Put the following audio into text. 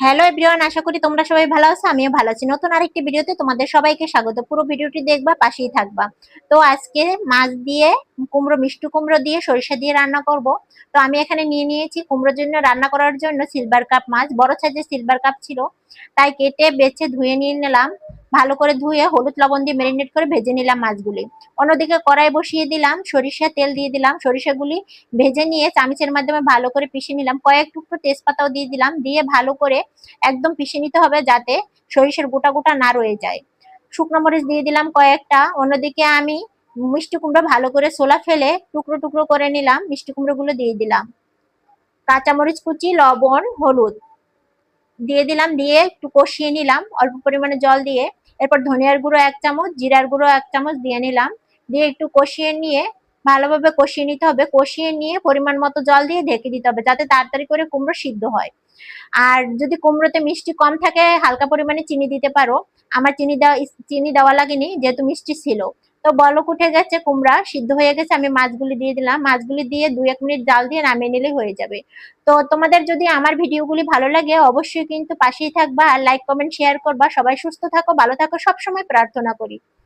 Hello everyone, আশা করি তোমরা সবাই ভালো আছো। আমিও ভালো আছি। নতুন আরেকটি ভিডিওতে তোমাদের সবাইকে স্বাগত। পুরো ভিডিওটি দেখবা, পাশেই থাকবা। তো আজকে মাছ দিয়ে কুমড়ো, মিষ্টি কুমড়ো দিয়ে সরিষা দিয়ে রান্না করব। তো আমি এখানে নিয়ে নিয়েছি কুমড়োর জন্য, রান্না করার জন্য সিলভার কাপ মাছ, বড় সাইজের সিলভার কাপ ছিল, তাই কেটে বেছে ধুয়ে নিয়ে নিলাম। ভালো করে ধুয়ে হলুদ লবণ দিয়ে ম্যারিনেট করে ভেজে নিলাম মাছগুলি। অন্যদিকে কড়াই বসিয়ে দিলাম, সরিষা তেল দিয়ে দিলাম। সরিষাগুলি ভেজে নিয়ে চামচের মাধ্যমে ভালো করে পিষে নিলাম। কয়েক টুকরো তেজপাতাও দিয়ে দিলাম, দিয়ে ভালো করে একদম পিষে নিতে হবে যাতে সরিষার গোটা গোটা না রয়ে যায়। শুকনো মরিচ দিয়ে দিলাম কয়েকটা। অন্যদিকে আমি মিষ্টি কুমড়ো ভালো করে ছোলা ফেলে টুকরো টুকরো করে নিলাম, মিষ্টি কুমড়ো গুলো দিয়ে দিলাম। কাঁচামরিচ কুচি, লবণ, হলুদ দিয়ে দিলাম, দিয়ে একটু কষিয়ে নিলাম অল্প পরিমাণে জল দিয়ে। এরপর ধনিয়ার গুঁড়ো 1 চামচ, জিরার গুঁড়ো 1 চামচ দিয়ে নিলাম, দিয়ে একটু কষিয়ে নিয়ে ভালোভাবে কষিয়ে নিতে হবে। কষিয়ে নিয়ে পরিমাণ মতো জল দিয়ে ঢেকে দিতে হবে যাতে তাড়াতাড়ি করে কুমড়ো সিদ্ধ হয়। আর যদি কুমড়োতে মিষ্টি কম থাকে হালকা পরিমাণে চিনি দিতে পারো। আমার চিনি দেওয়া লাগেনি যেহেতু মিষ্টি ছিল। তো বলক উঠে গেছে, কুমড়া সিদ্ধ হয়ে গেছে, আমি মাছগুলি দিয়ে দিলাম। মাছগুলি দিয়ে 2-1 মিনিট জাল দিয়ে নামিয়ে নিলে হয়ে যাবে। তো তোমাদের যদি আমার ভিডিওগুলি ভালো লাগে অবশ্যই কিন্তু পাশেই থাকবা, আর লাইক কমেন্ট শেয়ার করবা। সবাই সুস্থ থাকো, ভালো থাকো, সবসময় প্রার্থনা করি।